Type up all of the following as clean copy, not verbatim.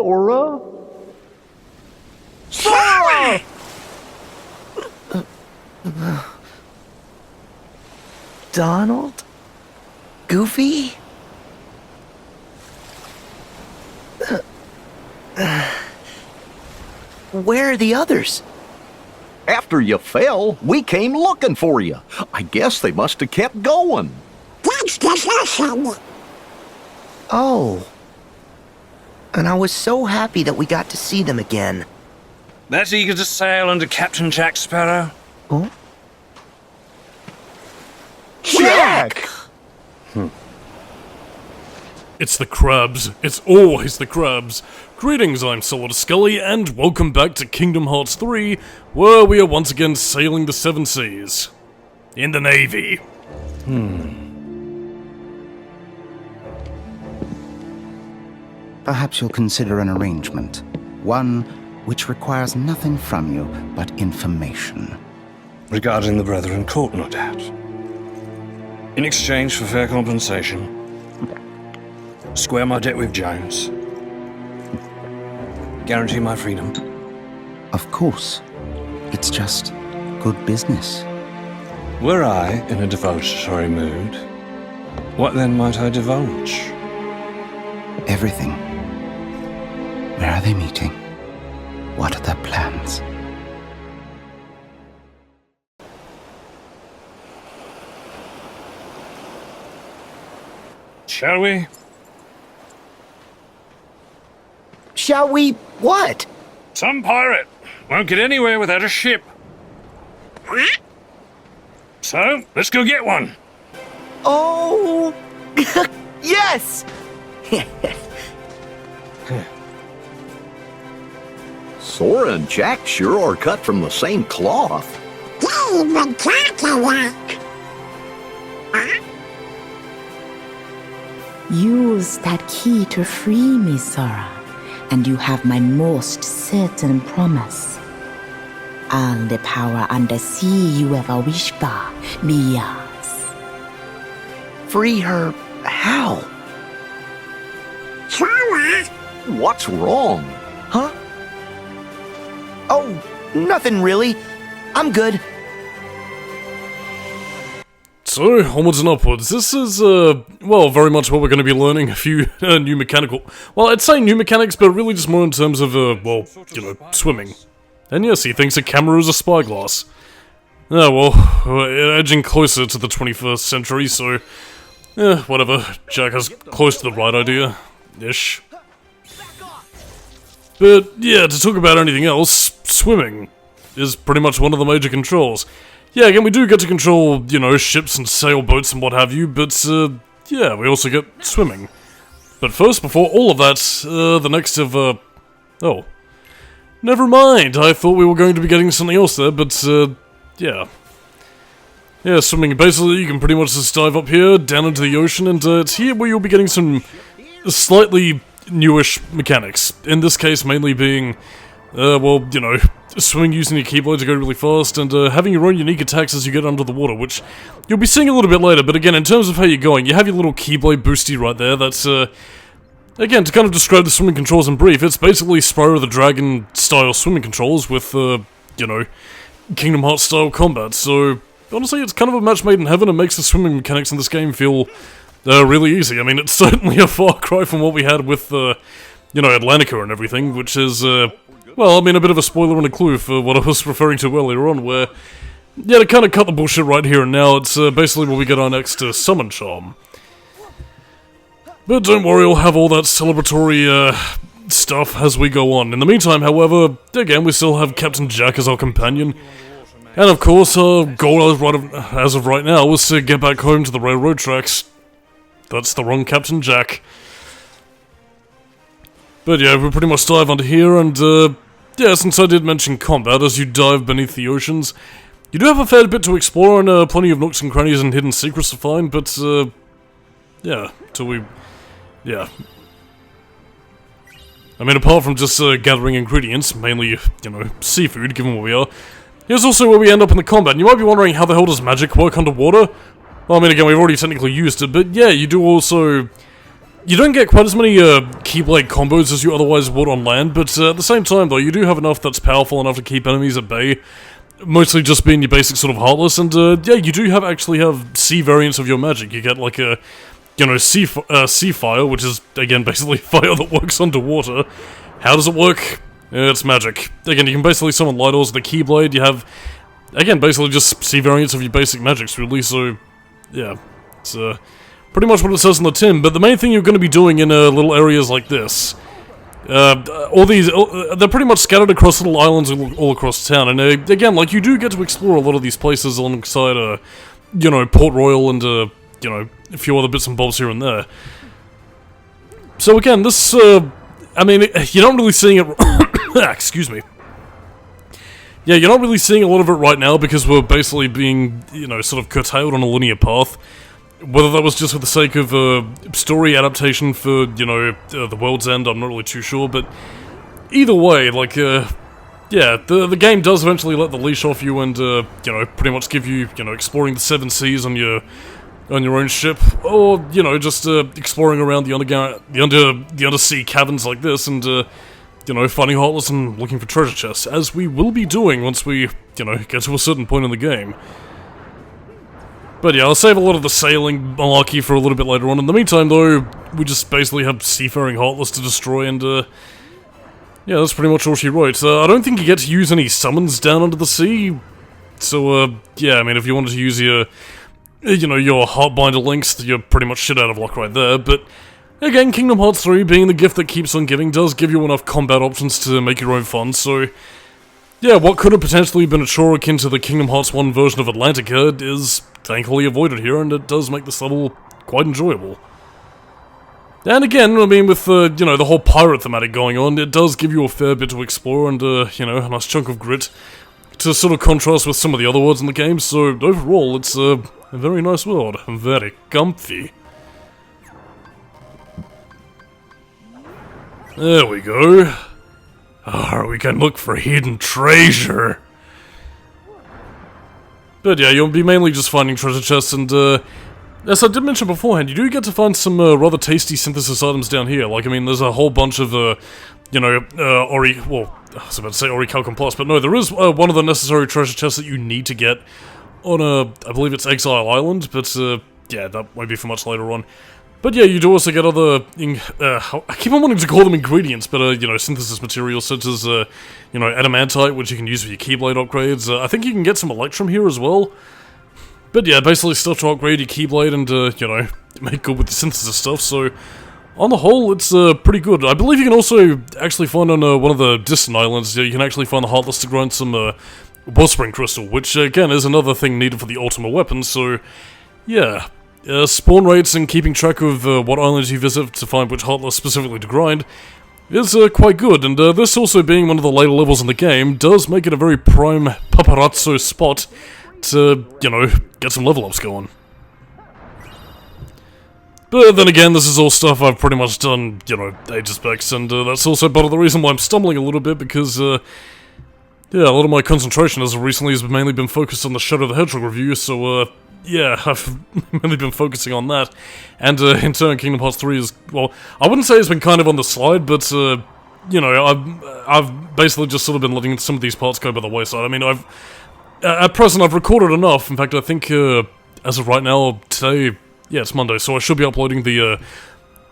Sora? Sora! Donald? Goofy? Where are the others? After you fell, we came looking for you. I guess they must have kept going. That's discussion. Oh. And I was so happy that we got to see them again. That's eager to sail under Captain Jack Sparrow? Oh? Jack! It's the crabs. It's always the crabs. Greetings, I'm Solidus-Skully, and welcome back to Kingdom Hearts 3, where we are once again sailing the seven seas. In the Navy. Perhaps you'll consider an arrangement. One which requires nothing from you but information. Regarding the Brethren Court, no doubt. In exchange for fair compensation, square my debt with Jones. Guarantee my freedom. Of course. It's just good business. Were I in a divulgatory mood, what then might I divulge? Everything. Where are they meeting? What are their plans? Shall we? Shall we what? Some pirate won't get anywhere without a ship. So, let's go get one. Oh! Yes! Sora and Jack sure are cut from the same cloth. David Cutler. Use that key to free me, Sora, and you have my most certain promise. All the power undersea you ever wish for be yours. Free her how? Sora. What's wrong? Huh? Oh, nothing really. I'm good. So, onwards and upwards. This is, well, very much what we're going to be learning. A few new mechanical... Well, I'd say new mechanics, but really just more in terms of, well, you know, swimming. And yes, he thinks a camera is a spyglass. Yeah, well, we're edging closer to the 21st century, so... Yeah, whatever. Jack has close to the right idea. Ish. But, yeah, to talk about anything else, swimming is pretty much one of the major controls. Yeah, again, we do get to control, you know, ships and sailboats and what have you, but, yeah, we also get swimming. But first, before all of that, the next of, oh. Never mind, I thought we were going to be getting something else there, but, yeah. Yeah, swimming, basically, you can pretty much just dive up here, down into the ocean, and, it's here where you'll be getting some slightly newish mechanics. In this case, mainly being, well, you know, swimming using your keyblade to go really fast, and having your own unique attacks as you get under the water, which you'll be seeing a little bit later, but again, in terms of how you're going, you have your little keyblade boosty right there, that's, again, to kind of describe the swimming controls in brief, it's basically Spyro the Dragon-style swimming controls with, you know, Kingdom Hearts-style combat, so, honestly, it's kind of a match made in heaven and makes the swimming mechanics in this game feel, really easy. I mean, it's certainly a far cry from what we had with, you know, Atlantica and everything, which is, well, I mean, a bit of a spoiler and a clue for what I was referring to earlier on, where, yeah, to kind of cut the bullshit right here and now, it's basically where we get our next Summon Charm. But don't worry, we'll have all that celebratory stuff as we go on. In the meantime, however, again, we still have Captain Jack as our companion. And of course, our goal as of right now was to get back home to the railroad tracks. That's the wrong Captain Jack. But yeah, we pretty much dive under here, and yeah, since I did mention combat, as you dive beneath the oceans, you do have a fair bit to explore and plenty of nooks and crannies and hidden secrets to find, but yeah, till we... yeah. I mean, apart from just gathering ingredients, mainly, you know, seafood, given where we are, here's also where we end up in the combat, and you might be wondering how the hell does magic work underwater? Well, I mean, again, we've already technically used it, but yeah, you do also you don't get quite as many Keyblade combos as you otherwise would on land, but at the same time, though, you do have enough that's powerful enough to keep enemies at bay. Mostly just being your basic sort of Heartless, and yeah, you do actually have sea variants of your magic. You get like a, you know, sea fire, which is, again, basically fire that works underwater. How does it work? It's magic. Again, you can basically summon Light Oars with the Keyblade. You have, again, basically just sea variants of your basic magics, really, so, yeah, it's pretty much what it says on the tin, but the main thing you're going to be doing in little areas like this, all these, they're pretty much scattered across little islands all across town, and again, like, you do get to explore a lot of these places alongside, you know, Port Royal and, you know, a few other bits and bobs here and there. So again, this, I mean, you're not really seeing it, excuse me. Yeah, you're not really seeing a lot of it right now because we're basically being, you know, sort of curtailed on a linear path. Whether that was just for the sake of story adaptation for, you know, the World's End, I'm not really too sure, but either way, like, yeah, the game does eventually let the leash off you and, you know, pretty much give you, you know, exploring the 7 seas on your own ship, or, you know, just exploring around the undersea caverns like this and, you know, finding Heartless and looking for treasure chests, as we will be doing once we, you know, get to a certain point in the game. But yeah, I'll save a lot of the sailing malarkey for a little bit later on. In the meantime, though, we just basically have seafaring Heartless to destroy, and, yeah, that's pretty much all she wrote. I don't think you get to use any summons down under the sea, so, yeah, I mean, if you wanted to use your, you know, your Heartbinder links, you're pretty much shit out of luck right there, but again, Kingdom Hearts 3, being the gift that keeps on giving, does give you enough combat options to make your own fun, so yeah, what could have potentially been a chore akin to the Kingdom Hearts 1 version of Atlantica is thankfully avoided here, and it does make this level quite enjoyable. And again, I mean, with, you know, the whole pirate thematic going on, it does give you a fair bit to explore and, you know, a nice chunk of grit to sort of contrast with some of the other worlds in the game, so overall, it's a very nice world. Very comfy. There we go. We can look for hidden treasure. But yeah, you'll be mainly just finding treasure chests, and as I did mention beforehand, you do get to find some rather tasty synthesis items down here. Like, I mean, there's a whole bunch of, you know, well, I was about to say Orichalcum Plus, but no, there is one of the necessary treasure chests that you need to get on, I believe it's Exile Island, but, yeah, that won't be for much later on. But yeah, you do also get other, I keep on wanting to call them ingredients, but, you know, synthesis materials such as, you know, adamantite, which you can use for your Keyblade upgrades. I think you can get some Electrum here as well. But yeah, basically stuff to upgrade your Keyblade and, you know, make good with the synthesis stuff, so on the whole, it's, pretty good. I believe you can also actually find on, one of the distant islands, you can actually find the Heartless to grind some, Wellspring Crystal, which, again, is another thing needed for the Ultima weapon, so, yeah. Spawn rates and keeping track of what islands you visit to find which Heartless specifically to grind is quite good, and this also being one of the later levels in the game does make it a very prime paparazzo spot to, you know, get some level ups going. But then again, this is all stuff I've pretty much done, you know, ages back, and that's also part of the reason why I'm stumbling a little bit, because, yeah, a lot of my concentration as of recently has mainly been focused on the Shadow the Hedgehog review, so, yeah, I've mainly been focusing on that, and in turn, Kingdom Hearts 3 is, well, I wouldn't say it's been kind of on the slide, but, you know, I've basically just sort of been letting some of these parts go by the wayside. I mean, at present, I've recorded enough. In fact, I think, as of right now, today, yeah, it's Monday, so I should be uploading the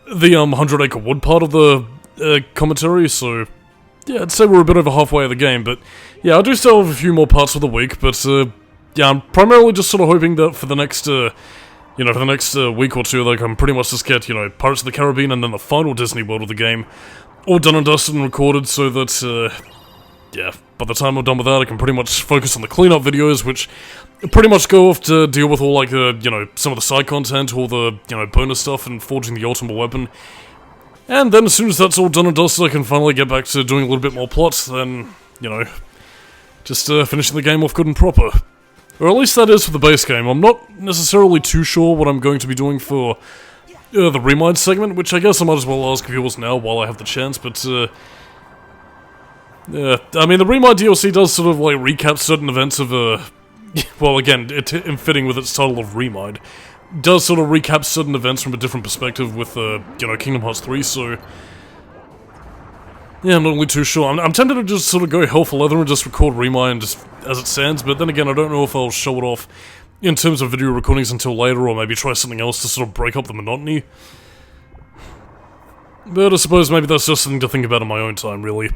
100 Acre Wood part of the commentary, so yeah, I'd say we're a bit over halfway of the game, but yeah, I do still have a few more parts for the week, but yeah, I'm primarily just sort of hoping that for the next, you know, for the next week or two, like, I'm pretty much just get, you know, Pirates of the Caribbean and then the final Disney world of the game all done and dusted and recorded so that, yeah, by the time I'm done with that, I can pretty much focus on the cleanup videos, which pretty much go off to deal with all, like, you know, some of the side content, all the, you know, bonus stuff and forging the ultimate weapon. And then as soon as that's all done and dusted, I can finally get back to doing a little bit more plots, then, you know, just finishing the game off good and proper. Or at least that is for the base game. I'm not necessarily too sure what I'm going to be doing for the Remind segment, which I guess I might as well ask viewers now while I have the chance, but yeah, I mean, the Remind DLC does sort of, like, recap certain events of, well, again, in fitting with its title of Remind. does sort of recap certain events from a different perspective with, you know, Kingdom Hearts 3, so... Yeah, I'm not really too sure. I'm tempted to just sort of go hell for leather and just record Remind just as it stands, but then again, I don't know if I'll show it off in terms of video recordings until later, or maybe try something else to sort of break up the monotony. But I suppose maybe that's just something to think about in my own time, really.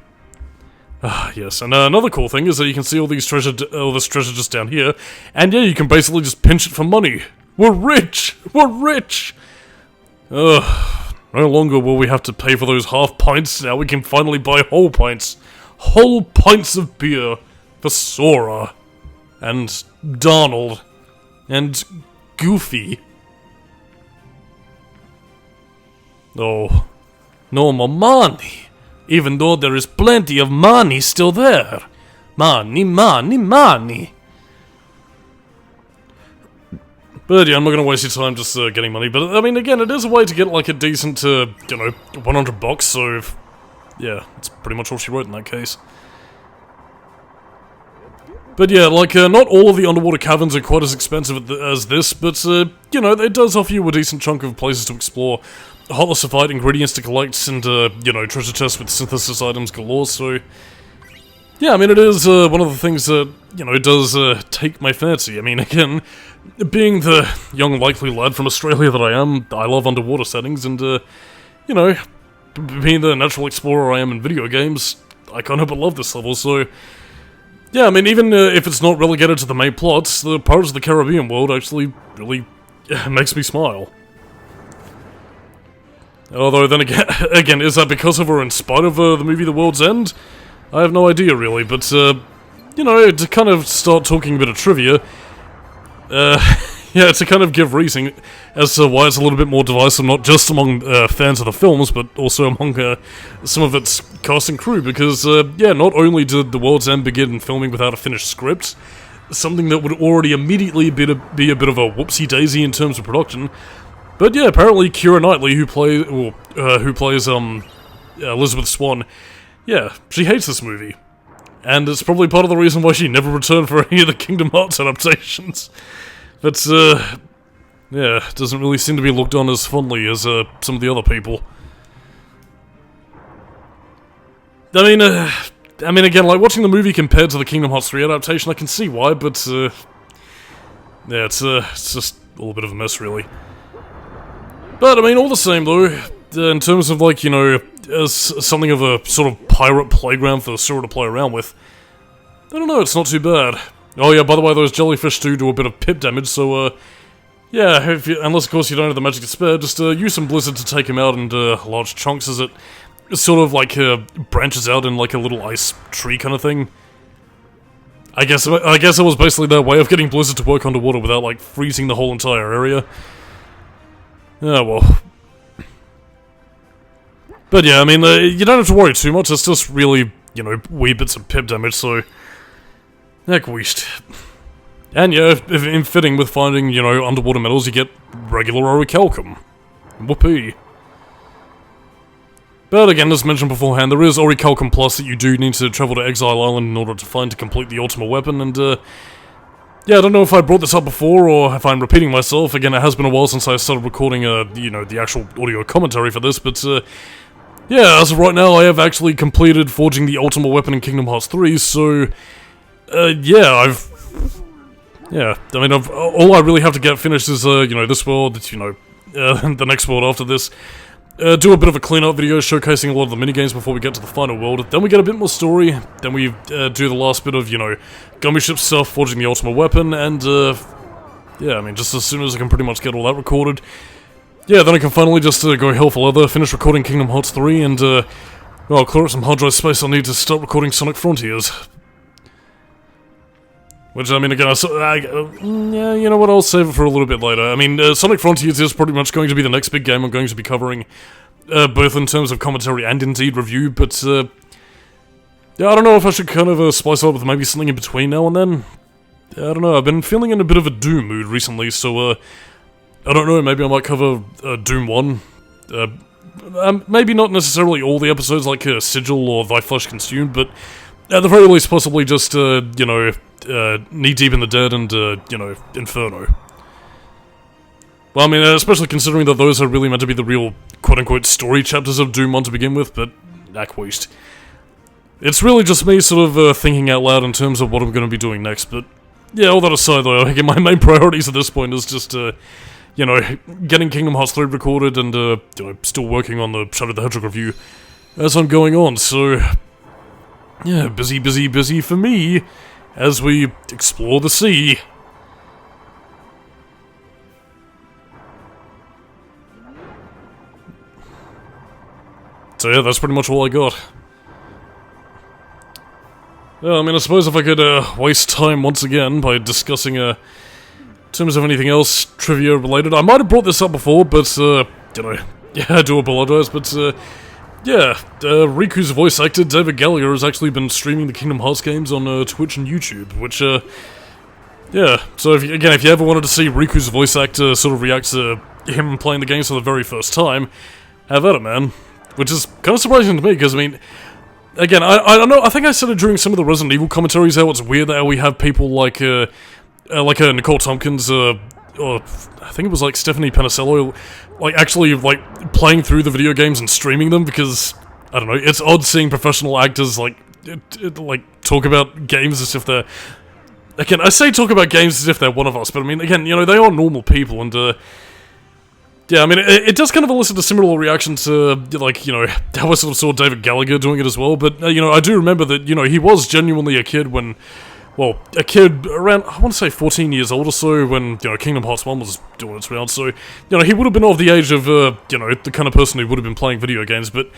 Yes, and another cool thing is that you can see all this treasure just down here, and yeah, you can basically just pinch it for money. We're rich! We're rich! Ugh, no longer will we have to pay for those half pints, now we can finally buy whole pints. Whole pints of beer for Sora, and Donald, and Goofy. Oh, no more money. Even though there is plenty of money still there. Money, money, money. But yeah, I'm not gonna waste your time just getting money. But I mean, again, it is a way to get like a decent, you know, $100. So yeah, that's pretty much all she wrote in that case. But yeah, like, not all of the underwater caverns are quite as expensive as this, but, you know, it does offer you a decent chunk of places to explore, heartless of fight, ingredients to collect, and, you know, treasure chests with synthesis items galore, so... Yeah, I mean, it is, one of the things that, you know, does, take my fancy. I mean, again, being the young, likely lad from Australia that I am, I love underwater settings, and, you know, being the natural explorer I am in video games, I can't help but love this level, so... Yeah, I mean, even if it's not relegated to the main plots, the Pirates of the Caribbean world actually really makes me smile. Although, then again, is that because of or in spite of the movie The World's End? I have no idea, really, but, you know, to kind of start talking a bit of trivia, yeah, to kind of give reason as to why it's a little bit more divisive, not just among fans of the films, but also among some of its cast and crew, because, yeah, not only did The World's End begin filming without a finished script, something that would already immediately be a bit of a whoopsie-daisy in terms of production, but yeah, apparently Keira Knightley, who plays Elizabeth Swann, yeah, she hates this movie. And it's probably part of the reason why she never returned for any of the Kingdom Hearts adaptations. But, yeah, it doesn't really seem to be looked on as fondly as, some of the other people. I mean, again, like, watching the movie compared to the Kingdom Hearts 3 adaptation, I can see why, but, yeah, it's just a little bit of a mess, really. But, I mean, all the same, though, in terms of, like, you know, as something of a sort of pirate playground for Sora to play around with, I don't know, it's not too bad. Oh yeah, by the way, those jellyfish do a bit of pip damage, so, yeah, unless of course you don't have the magic to spare, just use some Blizzard to take him out in large chunks as it sort of, like, branches out in, like, a little ice tree kind of thing. I guess it was basically their way of getting Blizzard to work underwater without, like, freezing the whole entire area. Yeah, well... But yeah, I mean, you don't have to worry too much, it's just really, you know, wee bits of pip damage, so... Heck wished. And yeah, if in fitting with finding, you know, underwater metals, you get regular orichalcum. Whoopee. But again, as mentioned beforehand, there is orichalcum plus that you do need to travel to Exile Island in order to find to complete the ultimate weapon, and yeah, I don't know if I brought this up before, or if I'm repeating myself. Again, it has been a while since I started recording, you know, the actual audio commentary for this, but yeah, as of right now, I have actually completed forging the ultimate weapon in Kingdom Hearts 3, so... yeah, I mean, all I really have to get finished is, you know, this world, you know, the next world after this. Do a bit of a clean-up video showcasing a lot of the minigames before we get to the final world. Then we get a bit more story, then we do the last bit of, you know, Gummy Ship stuff, forging the ultimate weapon, and, yeah, I mean, just as soon as I can pretty much get all that recorded, yeah, then I can finally just go hell for leather, finish recording Kingdom Hearts 3, and, well, clear up some hard drive space I'll need to start recording Sonic Frontiers. Which, I mean, again, yeah, you know what, I'll save it for a little bit later. I mean, Sonic Frontiers is pretty much going to be the next big game I'm going to be covering, both in terms of commentary and indeed review, but, yeah, I don't know if I should kind of spice up with maybe something in between now and then. I don't know, I've been feeling in a bit of a Doom mood recently, so, I don't know, maybe I might cover Doom 1. Maybe not necessarily all the episodes like Sigil or Thy Flesh Consumed, but at the very least possibly just, you know, Knee Deep in the Dead and, you know, Inferno. Well, I mean, especially considering that those are really meant to be the real quote-unquote story chapters of Doom 1 to begin with, but waste. It's really just me sort of thinking out loud in terms of what I'm going to be doing next, but yeah, all that aside though, I think my main priorities at this point is just, you know, getting Kingdom Hearts 3 recorded and, you know, still working on the Shadow the Hedgehog review as I'm going on, so yeah, busy for me as we explore the sea. So yeah, that's pretty much all I got. Yeah, I mean, I suppose if I could waste time once again by discussing, in terms of anything else trivia related, I might have brought this up before, but, you know, yeah, I do apologize, but, yeah, Riku's voice actor, David Gallagher, has actually been streaming the Kingdom Hearts games on Twitch and YouTube, which, yeah, so if you ever wanted to see Riku's voice actor sort of react to him playing the games for the very first time, have at it, man. Which is kind of surprising to me, because, I mean, again, I don't know, I think I said it during some of the Resident Evil commentaries, how it's weird that we have people like Nicole Tompkins, or I think it was like Stephanie Panicello, like, actually, like, playing through the video games and streaming them, because, I don't know, it's odd seeing professional actors, like, talk about games as if they're... Again, I say talk about games as if they're one of us, but I mean, again, you know, they are normal people, and, yeah, I mean, it does kind of elicit a similar reaction to, like, you know, how I sort of saw David Gallagher doing it as well, but, you know, I do remember that, you know, he was genuinely a kid when, well, a kid around, I want to say 14 years old or so, when, you know, Kingdom Hearts 1 was doing its round, so, you know, he would have been of the age of, you know, the kind of person who would have been playing video games, but,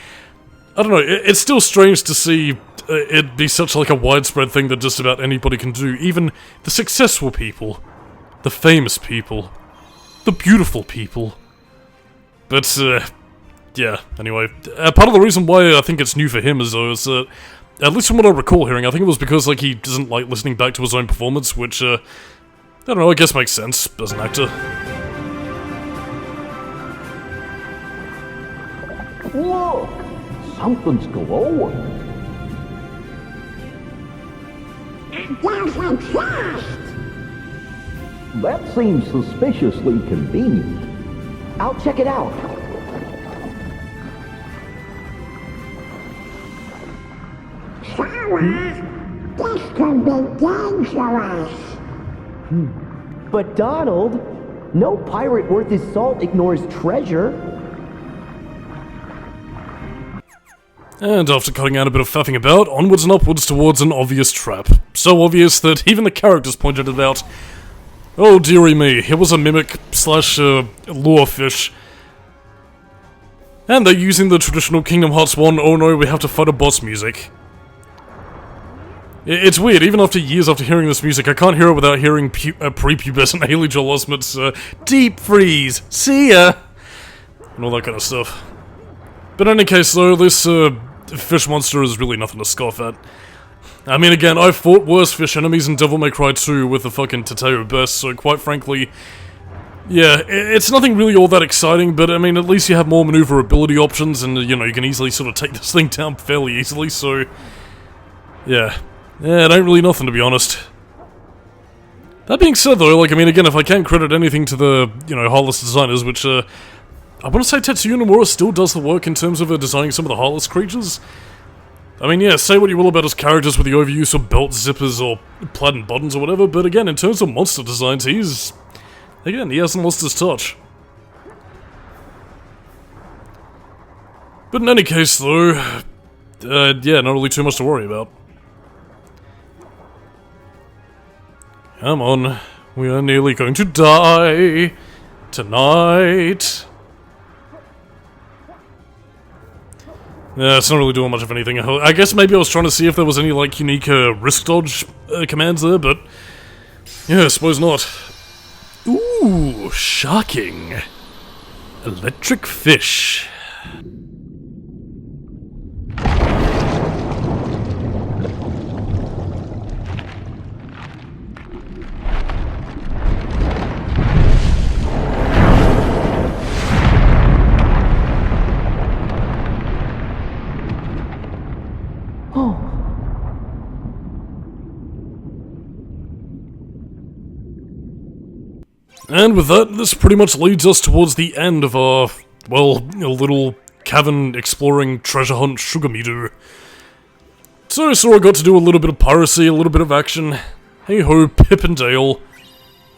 I don't know, it's still strange to see it be such, like, a widespread thing that just about anybody can do, even the successful people, the famous people, the beautiful people. But, yeah, anyway, part of the reason why I think it's new for him is, though, is that, at least from what I recall hearing, I think it was because, like, he doesn't like listening back to his own performance, which, I don't know, I guess makes sense as an actor. Look! Something's glowing. There's a chest! That seems suspiciously convenient. I'll check it out. Sora, this could be dangerous. But Donald, no pirate worth his salt ignores treasure. And after cutting out a bit of faffing about, onwards and upwards towards an obvious trap. So obvious that even the characters pointed it out. Oh dearie me, it was a mimic slash lure fish. And they're using the traditional Kingdom Hearts 1, oh no, we have to fight a boss music. It's weird, even after years after hearing this music, I can't hear it without hearing prepubescent Haley Joel Osment's Deep Freeze, see ya! And all that kind of stuff. But in any case though, this fish monster is really nothing to scoff at. I mean, again, I've fought worse fish enemies in Devil May Cry 2 with the fucking Tateo Burst, so quite frankly, yeah, it's nothing really all that exciting, but I mean, at least you have more maneuverability options, and, you know, you can easily sort of take this thing down fairly easily, so, yeah. Yeah, it ain't really nothing, to be honest. That being said, though, like, I mean, again, if I can't credit anything to the, you know, Heartless designers, which, I want to say Tetsuya Nomura still does the work in terms of designing some of the Heartless creatures. I mean, yeah, say what you will about his characters with the overuse of belt zippers or plaid and buttons or whatever, but again, in terms of monster designs, he's... Again, he hasn't lost his touch. But in any case, though, yeah, not really too much to worry about. Come on, we are nearly going to die tonight. Yeah, it's not really doing much of anything. I guess maybe I was trying to see if there was any, like, unique risk dodge commands there, but yeah, I suppose not. Ooh, shocking. Electric fish. And with that, this pretty much leads us towards the end of our, well, a little cavern exploring treasure hunt sugar meter. So Sora got to do a little bit of piracy, a little bit of action. Hey ho, Pip and Dale.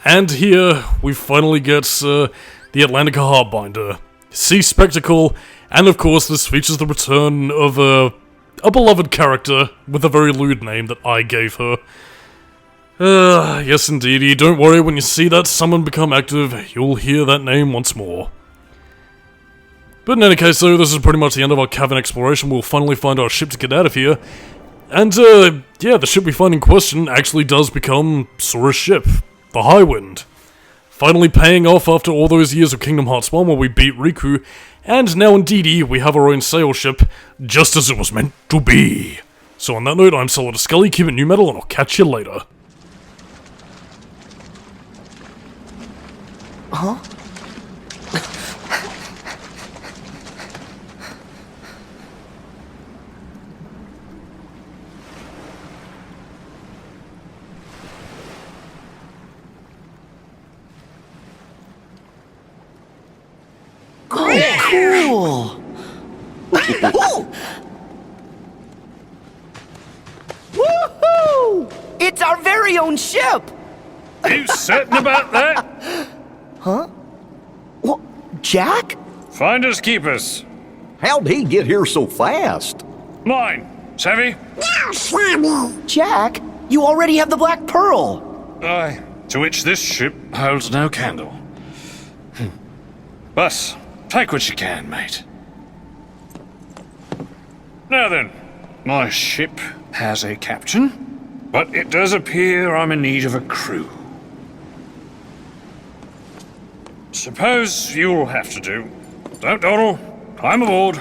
And here, we finally get the Atlantica Heartbinder, Sea Spectacle, and of course this features the return of a beloved character with a very lewd name that I gave her. Yes indeedy, don't worry, when you see that summon become active, you'll hear that name once more. But in any case though, this is pretty much the end of our cavern exploration. We'll finally find our ship to get out of here. And yeah, the ship we find in question actually does become Sora's ship, the Highwind. Finally paying off after all those years of Kingdom Hearts 1 where we beat Riku, and now indeedy we have our own sail ship, just as it was meant to be. So on that note, I'm Solidus-Skully, keep it new metal, and I'll catch you later. Huh? Oh, cool! Woohoo! It's our very own ship! You certain about that? Huh? What? Jack? Finders keepers. How'd he get here so fast? Mine. Savvy? Now, Sammy. Jack, you already have the Black Pearl! Aye. To which this ship holds no candle. But, take what you can, mate. Now then, my ship has a captain, but it does appear I'm in need of a crew. Suppose you'll have to do. Don't dawdle. Climb aboard.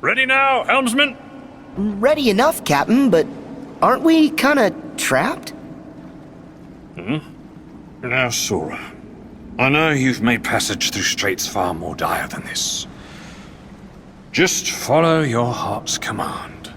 Ready now, helmsman? Ready enough, Captain, but aren't we kinda trapped? Now, Sora, I know you've made passage through straits far more dire than this. Just follow your heart's command.